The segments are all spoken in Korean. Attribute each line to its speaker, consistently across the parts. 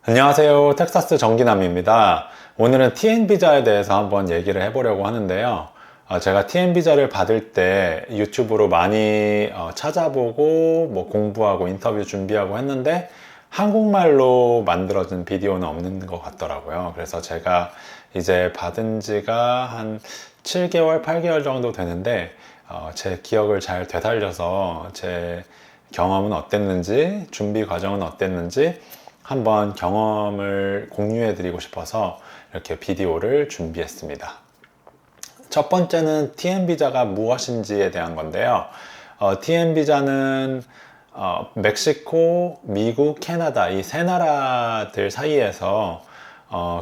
Speaker 1: 안녕하세요. 텍사스 정기남입니다. 오늘은 TN 비자에 대해서 한번 얘기를 해보려고 하는데요. 제가 TN 비자를 받을 때 유튜브로 많이 찾아보고 공부하고 인터뷰 준비하고 했는데 한국말로 만들어진 비디오는 없는 것 같더라고요. 그래서 제가 이제 받은 지가 한 7개월, 8개월 정도 되는데 제 기억을 잘 되살려서 제 경험은 어땠는지, 준비 과정은 어땠는지 한번 경험을 공유해 드리고 싶어서 이렇게 비디오를 준비했습니다. 첫 번째는 TN 비자가 무엇인지에 대한 건데요. TN 비자는 멕시코, 미국, 캐나다 이 세 나라들 사이에서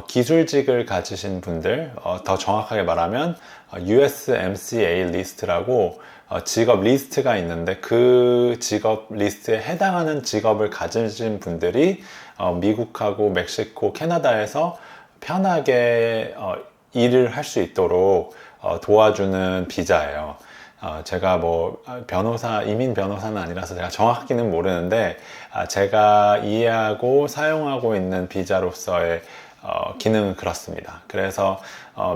Speaker 1: 기술직을 가지신 분들, 더 정확하게 말하면 USMCA 리스트라고 직업 리스트가 있는데 그 직업 리스트에 해당하는 직업을 가지신 분들이 미국하고 멕시코, 캐나다에서 편하게 일을 할 수 있도록 도와주는 비자예요. 제가 변호사, 이민 변호사는 아니라서 제가 정확히는 모르는데 제가 이해하고 사용하고 있는 비자로서의 기능은 그렇습니다. 그래서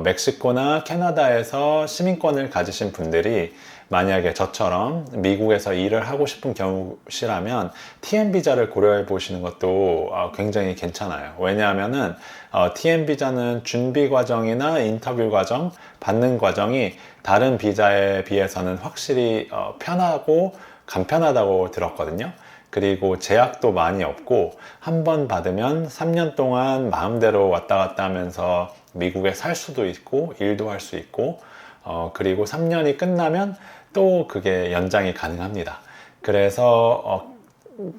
Speaker 1: 멕시코나 캐나다에서 시민권을 가지신 분들이 만약에 저처럼 미국에서 일을 하고 싶은 경우시라면 TN 비자를 고려해 보시는 것도 굉장히 괜찮아요. 왜냐하면은 TN 비자는 준비 과정이나 인터뷰 과정, 받는 과정이 다른 비자에 비해서는 확실히 편하고 간편하다고 들었거든요. 그리고 제약도 많이 없고 한 번 받으면 3년 동안 마음대로 왔다 갔다 하면서 미국에 살 수도 있고 일도 할 수 있고 그리고 3년이 끝나면 또 그게 연장이 가능합니다. 그래서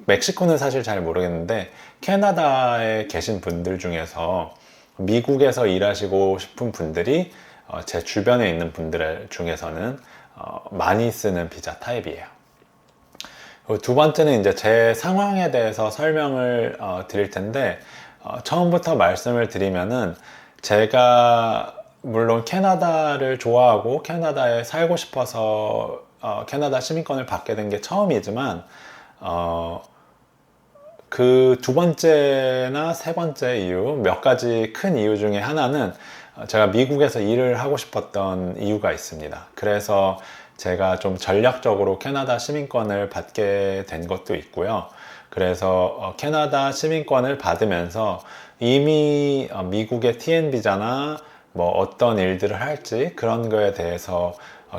Speaker 1: 멕시코는 사실 잘 모르겠는데 캐나다에 계신 분들 중에서 미국에서 일하시고 싶은 분들이 제 주변에 있는 분들 중에서는 많이 쓰는 비자 타입이에요. 두 번째는 이제 제 상황에 대해서 설명을 드릴 텐데 처음부터 말씀을 드리면은 제가 물론 캐나다를 좋아하고 캐나다에 살고 싶어서 캐나다 시민권을 받게 된 게 처음이지만 그 두 번째나 세 번째 이유, 몇 가지 큰 이유 중에 하나는 제가 미국에서 일을 하고 싶었던 이유가 있습니다. 그래서 제가 좀 전략적으로 캐나다 시민권을 받게 된 것도 있고요. 그래서 캐나다 시민권을 받으면서 이미 미국의 TN 비자나 어떤 일들을 할지 그런 거에 대해서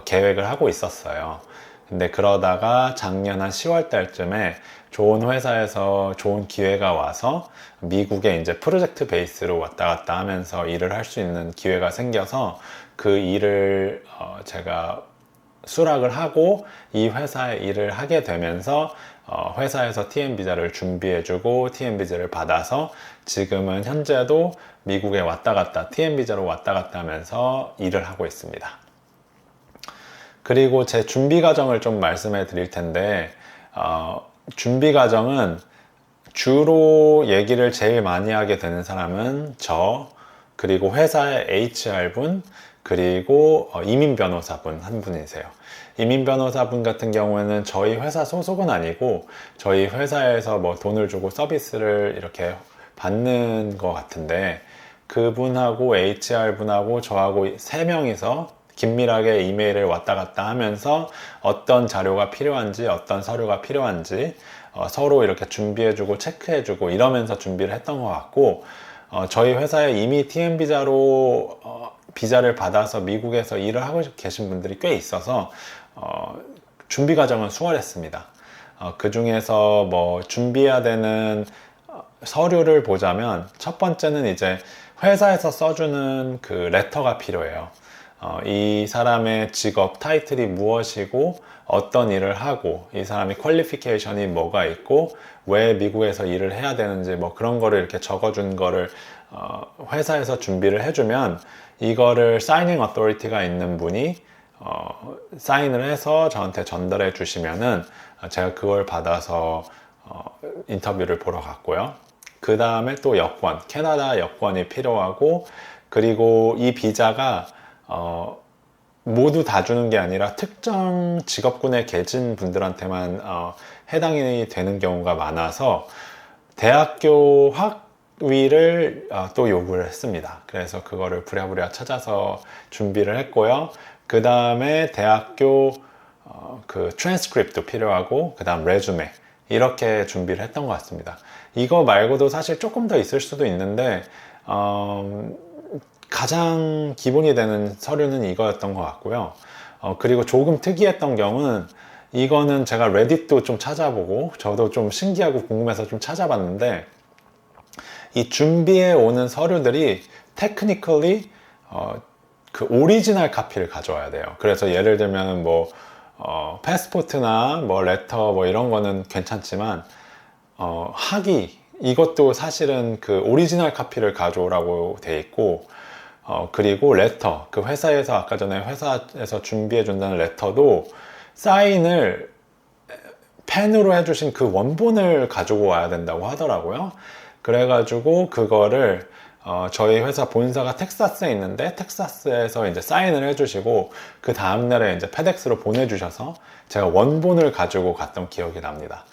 Speaker 1: 계획을 하고 있었어요. 근데 그러다가 작년 한 10월 달쯤에 좋은 회사에서 좋은 기회가 와서 미국에 이제 프로젝트 베이스로 왔다 갔다 하면서 일을 할 수 있는 기회가 생겨서 그 일을 제가 수락을 하고 이 회사에 일을 하게 되면서 회사에서 TN 비자를 준비해주고 TN 비자를 받아서 지금은 현재도 미국에 왔다 갔다 TN 비자로 왔다 갔다 하면서 일을 하고 있습니다. 그리고 제 준비 과정을 좀 말씀해 드릴 텐데 준비 과정은 주로 얘기를 제일 많이 하게 되는 사람은 그리고 회사의 HR분, 그리고 이민 변호사분 한 분이세요. 이민 변호사분 같은 경우에는 저희 회사 소속은 아니고 저희 회사에서 돈을 주고 서비스를 이렇게 받는 것 같은데 그분하고 HR분하고 저하고 세 명이서 긴밀하게 이메일을 왔다 갔다 하면서 어떤 자료가 필요한지 어떤 서류가 필요한지 서로 이렇게 준비해주고 체크해주고 이러면서 준비를 했던 것 같고 저희 회사에 이미 TN 비자로 비자를 받아서 미국에서 일을 하고 계신 분들이 꽤 있어서 준비 과정은 수월했습니다. 그 중에서 준비해야 되는 서류를 보자면 첫 번째는 이제 회사에서 써주는 그 레터가 필요해요. 이 사람의 직업 타이틀이 무엇이고 어떤 일을 하고 이 사람이 퀄리피케이션이 뭐가 있고 왜 미국에서 일을 해야 되는지 그런 거를 이렇게 적어준 거를 회사에서 준비를 해주면 이거를 사이닝 어토리티가 있는 분이 사인을 해서 저한테 전달해 주시면은 제가 그걸 받아서 인터뷰를 보러 갔고요. 그 다음에 또 여권, 캐나다 여권이 필요하고 그리고 이 비자가 모두 다 주는 게 아니라 특정 직업군에 계신 분들한테만 해당이 되는 경우가 많아서 대학교 학위를 또 요구를 했습니다. 그래서 그거를 부랴부랴 찾아서 준비를 했고요. 그 다음에 대학교 그 트랜스크립트도 필요하고, 그 다음 레주메, 이렇게 준비를 했던 것 같습니다. 이거 말고도 사실 조금 더 있을 수도 있는데 가장 기본이 되는 서류는 이거였던 것 같고요. 그리고 조금 특이했던 점은, 이거는 제가 레딧도 좀 찾아보고 저도 좀 신기하고 궁금해서 좀 찾아봤는데, 이 준비해 오는 서류들이 테크니컬리 그 오리지널 카피를 가져와야 돼요. 그래서 예를 들면 뭐 패스포트나 뭐 레터 뭐 이런 거는 괜찮지만 학위 이것도 사실은 그 오리지널 카피를 가져오라고 돼 있고, 그리고 레터, 그 회사에서 아까 전에 회사에서 준비해 준다는 레터도 사인을 펜으로 해주신 그 원본을 가지고 와야 된다고 하더라고요. 그래가지고 그거를 저희 회사 본사가 텍사스에 있는데 텍사스에서 이제 사인을 해주시고, 그 다음날에 이제 페덱스로 보내주셔서 제가 원본을 가지고 갔던 기억이 납니다.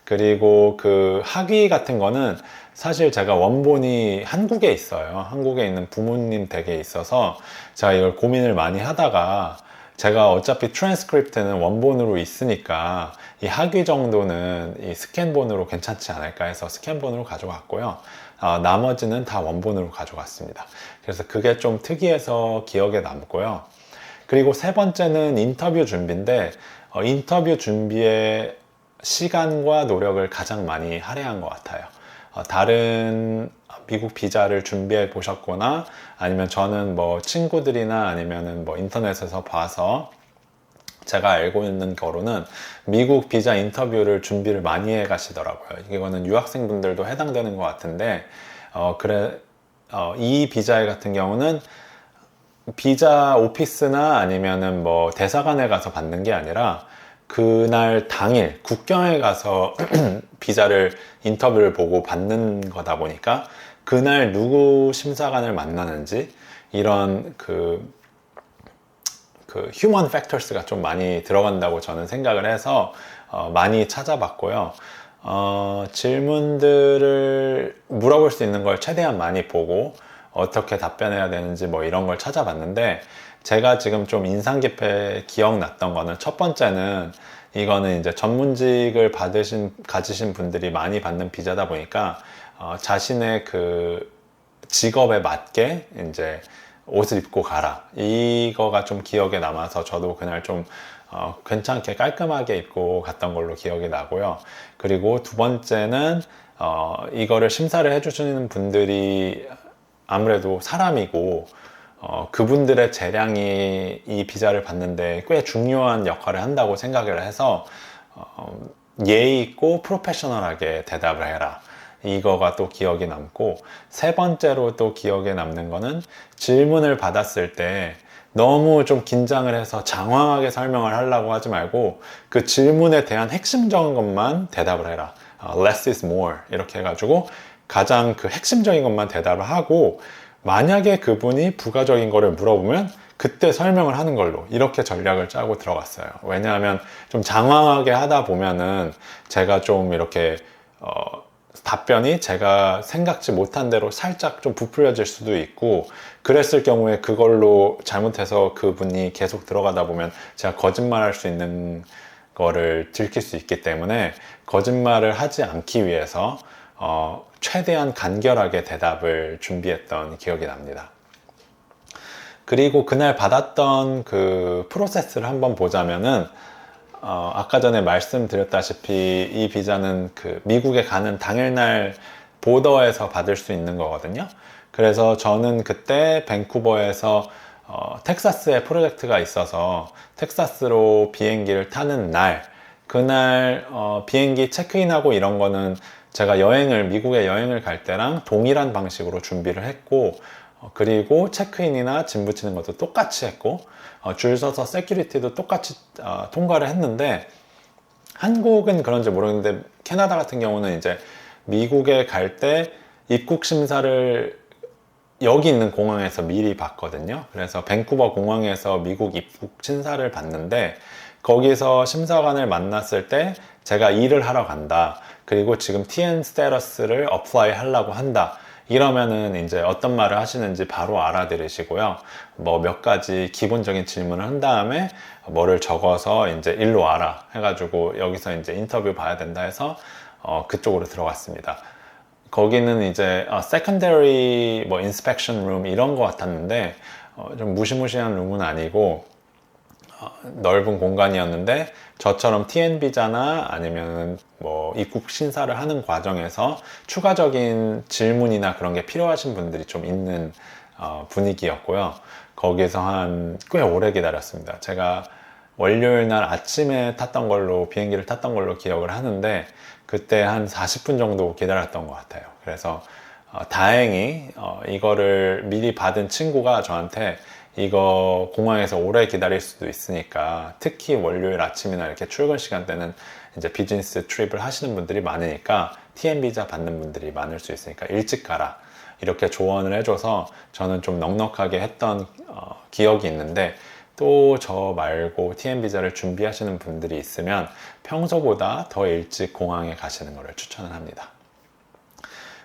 Speaker 1: 그리고 그 학위 같은 거는 사실 제가 원본이 한국에 있어요. 한국에 있는 부모님 댁에 있어서 제가 이걸 고민을 많이 하다가, 제가 어차피 트랜스크립트는 원본으로 있으니까 이 학위 정도는 이 스캔본으로 괜찮지 않을까 해서 스캔본으로 가져갔고요. 나머지는 다 원본으로 가져갔습니다. 그래서 그게 좀 특이해서 기억에 남고요. 그리고 세 번째는 인터뷰 준비인데, 인터뷰 준비에 시간과 노력을 가장 많이 할애한 것 같아요. 다른 미국 비자를 준비해 보셨거나, 아니면 저는 뭐 친구들이나 아니면은 뭐 인터넷에서 봐서 제가 알고 있는 거로는 미국 비자 인터뷰를 준비를 많이 해 가시더라고요. 이거는 유학생분들도 해당되는 것 같은데, 이 비자 같은 경우는 비자 오피스나 아니면은 뭐 대사관에 가서 받는 게 아니라 그날 당일 국경에 가서 비자를 인터뷰를 보고 받는 거다 보니까, 그날 누구 심사관을 만나는지 이런 그 휴먼 팩터스가 좀 많이 들어간다고 저는 생각을 해서 많이 찾아봤고요. 질문들을 물어볼 수 있는 걸 최대한 많이 보고 어떻게 답변해야 되는지 뭐 이런 걸 찾아봤는데, 제가 지금 좀 인상 깊게 기억났던 거는, 첫 번째는 이거는 이제 전문직을 가지신 분들이 많이 받는 비자다 보니까 자신의 그 직업에 맞게 이제 옷을 입고 가라, 이거가 좀 기억에 남아서 저도 그날 좀 괜찮게 깔끔하게 입고 갔던 걸로 기억이 나고요. 그리고 두 번째는 이거를 심사를 해주시는 분들이 아무래도 사람이고, 그분들의 재량이 이 비자를 받는데 꽤 중요한 역할을 한다고 생각을 해서 예의 있고 프로페셔널하게 대답을 해라, 이거가 또 기억이 남고, 세 번째로 또 기억에 남는 거는, 질문을 받았을 때 너무 좀 긴장을 해서 장황하게 설명을 하려고 하지 말고 그 질문에 대한 핵심적인 것만 대답을 해라. Less is more, 이렇게 해가지고 가장 그 핵심적인 것만 대답을 하고, 만약에 그분이 부가적인 거를 물어보면 그때 설명을 하는 걸로, 이렇게 전략을 짜고 들어갔어요. 왜냐하면 좀 장황하게 하다 보면은 제가 좀 이렇게 답변이 제가 생각지 못한 대로 살짝 좀 부풀려질 수도 있고, 그랬을 경우에 그걸로 잘못해서 그분이 계속 들어가다 보면 제가 거짓말할 수 있는 거를 들킬 수 있기 때문에, 거짓말을 하지 않기 위해서 최대한 간결하게 대답을 준비했던 기억이 납니다. 그리고 그날 받았던 그 프로세스를 한번 보자면은, 아까 전에 말씀드렸다시피 이 비자는 그 미국에 가는 당일날 보더에서 받을 수 있는 거거든요. 그래서 저는 그때 밴쿠버에서 텍사스에 프로젝트가 있어서 텍사스로 비행기를 타는 날, 그날 비행기 체크인하고 이런 거는 제가 미국에 여행을 갈 때랑 동일한 방식으로 준비를 했고, 그리고 체크인이나 짐 붙이는 것도 똑같이 했고, 줄 서서 세큐리티도 똑같이 통과를 했는데, 한국은 그런지 모르겠는데 캐나다 같은 경우는 이제 미국에 갈 때 입국 심사를 여기 있는 공항에서 미리 받거든요. 그래서 밴쿠버 공항에서 미국 입국 심사를 받는데, 거기서 심사관을 만났을 때 제가 일을 하러 간다, 그리고 지금 TN 스테러스를 어플라이 하려고 한다, 이러면은 이제 어떤 말을 하시는지 바로 알아들으시고요. 뭐 몇 가지 기본적인 질문을 한 다음에 뭐를 적어서 이제 일로 와라 해가지고 여기서 이제 인터뷰 봐야 된다 해서 그쪽으로 들어갔습니다. 거기는 이제 secondary 뭐 inspection room 이런 거 같았는데 좀 무시무시한 룸은 아니고 넓은 공간이었는데 저처럼 TN 비자나 아니면 뭐 입국 신사를 하는 과정에서 추가적인 질문이나 그런 게 필요하신 분들이 좀 있는 분위기였고요. 거기서 한 꽤 오래 기다렸습니다. 제가 월요일 날 아침에 비행기를 탔던 걸로 기억을 하는데 그때 한 40분 정도 기다렸던 것 같아요. 그래서 다행히 이거를 미리 받은 친구가 저한테 이거 공항에서 오래 기다릴 수도 있으니까 특히 월요일 아침이나 이렇게 출근 시간대는 이제 비즈니스 트립을 하시는 분들이 많으니까 TN 비자 받는 분들이 많을 수 있으니까 일찍 가라 이렇게 조언을 해줘서 저는 좀 넉넉하게 했던 기억이 있는데 또 저 말고 TN 비자를 준비하시는 분들이 있으면 평소보다 더 일찍 공항에 가시는 것을 추천을 합니다.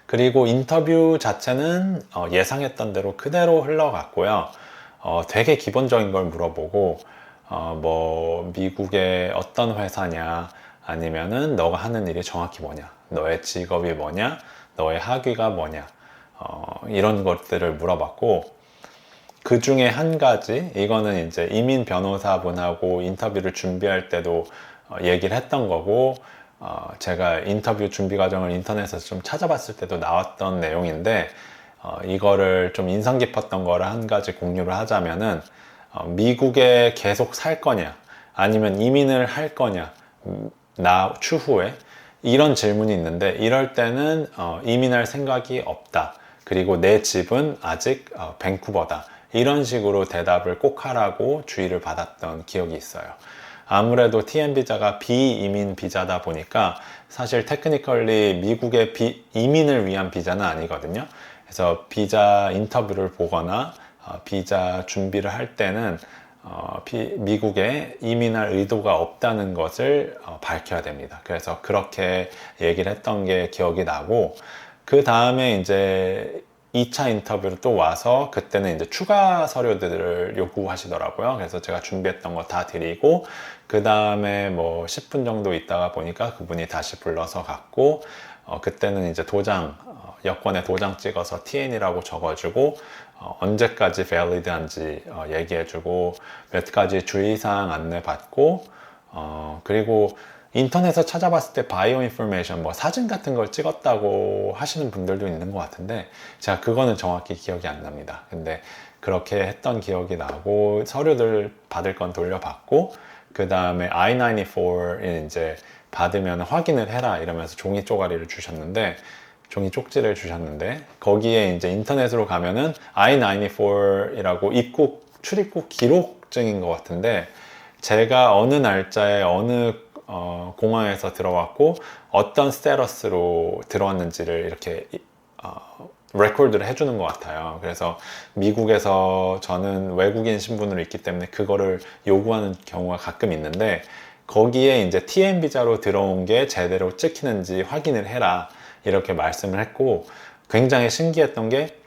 Speaker 1: 그리고 인터뷰 자체는 예상했던 대로 그대로 흘러갔고요. 되게 기본적인 걸 물어보고 뭐 미국의 어떤 회사냐 아니면은 너가 하는 일이 정확히 뭐냐 너의 직업이 뭐냐 너의 학위가 뭐냐 이런 것들을 물어봤고 그 중에 한 가지 이거는 이제 이민 변호사분하고 인터뷰를 준비할 때도 얘기를 했던 거고 제가 인터뷰 준비 과정을 인터넷에서 좀 찾아봤을 때도 나왔던 내용인데 이거를 좀 인상 깊었던 거를 한 가지 공유를 하자면은 미국에 계속 살 거냐 아니면 이민을 할 거냐 나 추후에 이런 질문이 있는데 이럴 때는 이민할 생각이 없다 그리고 내 집은 아직 밴쿠버다 이런 식으로 대답을 꼭 하라고 주의를 받았던 기억이 있어요. 아무래도 TN 비자가 비이민 비자다 보니까 사실 테크니컬리 미국의 이민을 위한 비자는 아니거든요. 그래서 비자 인터뷰를 보거나 비자 준비를 할 때는 미국에 이민할 의도가 없다는 것을 밝혀야 됩니다. 그래서 그렇게 얘기를 했던 게 기억이 나고 그 다음에 이제 2차 인터뷰를 또 와서 그때는 이제 추가 서류들을 요구하시더라고요. 그래서 제가 준비했던 거 다 드리고 그 다음에 뭐 10분 정도 있다가 보니까 그분이 다시 불러서 갔고 그때는 이제 여권에 도장 찍어서 TN이라고 적어주고 언제까지 valid한지 얘기해주고 몇 가지 주의사항 안내받고 그리고 인터넷에서 찾아봤을 때 바이오 인포메이션 뭐 사진 같은 걸 찍었다고 하시는 분들도 있는 것 같은데 제가 그거는 정확히 기억이 안 납니다. 근데 그렇게 했던 기억이 나고 서류들 받을 건 돌려받고 그 다음에 I-94인 이제 받으면 확인을 해라 이러면서 종이 쪼가리를 주셨는데 종이 쪽지를 주셨는데 거기에 이제 인터넷으로 가면은 I-94이라고 출입국 기록증인 것 같은데 제가 어느 날짜에 어느 공항에서 들어왔고 어떤 스테러스로 들어왔는지를 이렇게 레코드를 해주는 것 같아요. 그래서 미국에서 저는 외국인 신분으로 있기 때문에 그거를 요구하는 경우가 가끔 있는데 거기에 이제 TN 비자로 들어온 게 제대로 찍히는지 확인을 해라 이렇게 말씀을 했고 굉장히 신기했던 게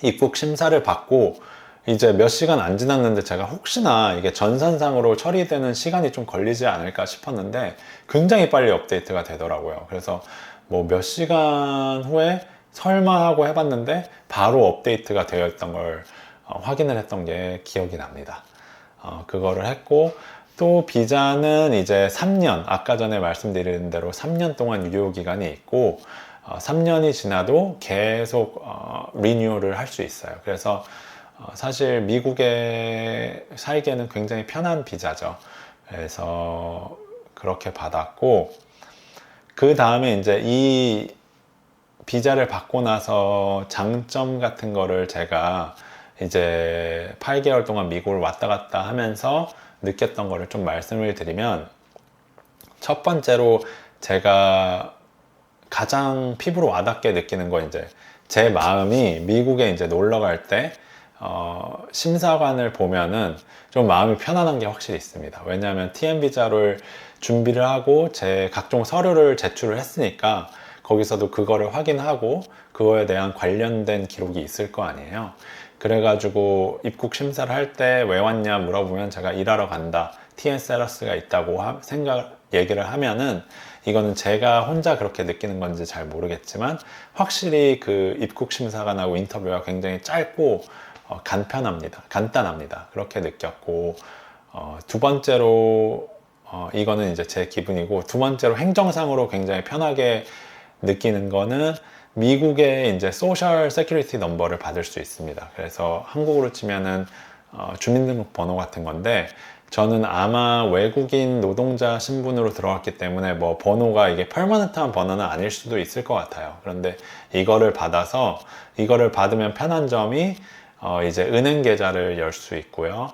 Speaker 1: 입국 심사를 받고 이제 몇 시간 안 지났는데 제가 혹시나 이게 전산상으로 처리되는 시간이 좀 걸리지 않을까 싶었는데 굉장히 빨리 업데이트가 되더라고요. 그래서 뭐 몇 시간 후에 설마 하고 해봤는데 바로 업데이트가 되어 있던 걸 확인을 했던 게 기억이 납니다. 그거를 했고 또 비자는 이제 3년 아까 전에 말씀드린 대로 3년 동안 유효 기간이 있고 3년이 지나도 계속 리뉴얼을 할 수 있어요. 그래서 사실 미국에 살기에는 굉장히 편한 비자죠. 그래서 그렇게 받았고 그 다음에 이제 이 비자를 받고 나서 장점 같은 거를 제가 이제 8개월 동안 미국을 왔다 갔다 하면서 느꼈던 거를 좀 말씀을 드리면 첫 번째로 제가 가장 피부로 와닿게 느끼는 건 이제 제 마음이 미국에 이제 놀러 갈 때 심사관을 보면은 좀 마음이 편안한 게 확실히 있습니다. 왜냐하면 TN 비자를 준비를 하고 제 각종 서류를 제출을 했으니까 거기서도 그거를 확인하고 그거에 대한 관련된 기록이 있을 거 아니에요. 그래가지고 입국 심사를 할 때 왜 왔냐 물어보면 제가 일하러 간다, TN 스테러스가 있다고 얘기를 하면은, 이거는 제가 혼자 그렇게 느끼는 건지 잘 모르겠지만 확실히 그 입국 심사관하고 인터뷰가 굉장히 짧고 간단합니다. 그렇게 느꼈고, 두 번째로 이거는 이제 제 기분이고, 두 번째로 행정상으로 굉장히 편하게 느끼는 거는 미국의 이제 소셜 세큐리티 넘버를 받을 수 있습니다. 그래서 한국으로 치면은 주민등록번호 같은 건데, 저는 아마 외국인 노동자 신분으로 들어갔기 때문에 뭐 번호가 이게 퍼머넌트한 번호는 아닐 수도 있을 것 같아요. 그런데 이거를 받으면 편한 점이 이제 은행 계좌를 열 수 있고요.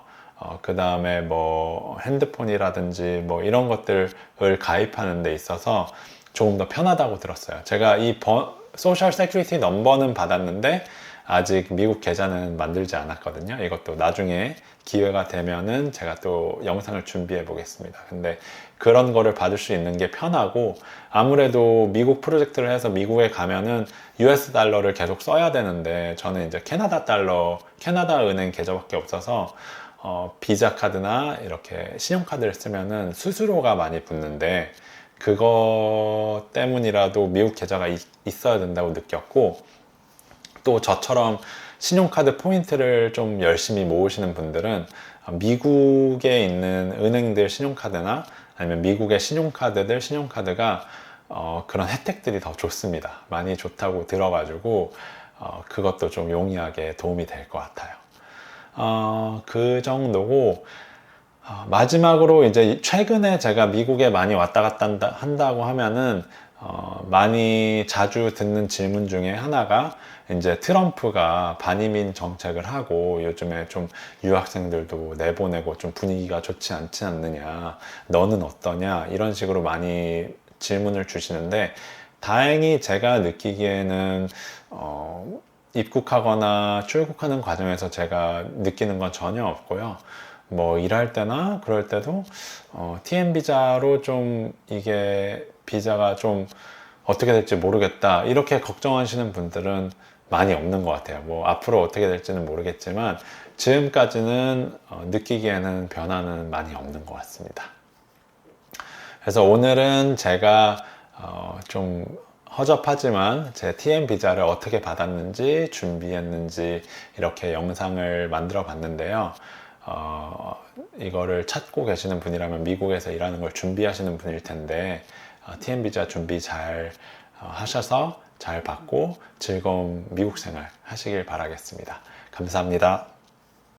Speaker 1: 그 다음에 뭐 핸드폰이라든지 뭐 이런 것들을 가입하는 데 있어서 조금 더 편하다고 들었어요. 제가 이 소셜 세큐리티 넘버는 받았는데 아직 미국 계좌는 만들지 않았거든요. 이것도 나중에 기회가 되면은 제가 또 영상을 준비해 보겠습니다. 근데 그런 거를 받을 수 있는 게 편하고, 아무래도 미국 프로젝트를 해서 미국에 가면은 US 달러를 계속 써야 되는데, 저는 이제 캐나다 은행 계좌밖에 없어서 비자 카드나 이렇게 신용카드를 쓰면은 수수료가 많이 붙는데, 그거 때문이라도 미국 계좌가 있어야 된다고 느꼈고, 또 저처럼 신용카드 포인트를 좀 열심히 모으시는 분들은 미국에 있는 은행들 신용카드나 아니면 미국의 신용카드가 그런 혜택들이 더 좋습니다. 많이 좋다고 들어가지고 그것도 좀 용이하게 도움이 될 것 같아요. 그 정도고, 마지막으로 이제 최근에 제가 미국에 많이 왔다 갔다 한다고 하면은 많이 자주 듣는 질문 중에 하나가, 이제 트럼프가 반이민 정책을 하고 요즘에 좀 유학생들도 내보내고 좀 분위기가 좋지 않지 않느냐, 너는 어떠냐, 이런 식으로 많이 질문을 주시는데, 다행히 제가 느끼기에는 입국하거나 출국하는 과정에서 제가 느끼는 건 전혀 없고요. 뭐 일할 때나 그럴 때도 TN 비자로 좀 이게 비자가 좀 어떻게 될지 모르겠다 이렇게 걱정하시는 분들은 많이 없는 것 같아요. 뭐 앞으로 어떻게 될지는 모르겠지만 지금까지는 느끼기에는 변화는 많이 없는 것 같습니다. 그래서 오늘은 제가 좀 허접하지만 제 TN 비자를 어떻게 받았는지, 준비했는지 이렇게 영상을 만들어 봤는데요. 이거를 찾고 계시는 분이라면 미국에서 일하는 걸 준비하시는 분일 텐데, TN 비자 준비 잘 하셔서 잘 받고 즐거운 미국 생활 하시길 바라겠습니다. 감사합니다.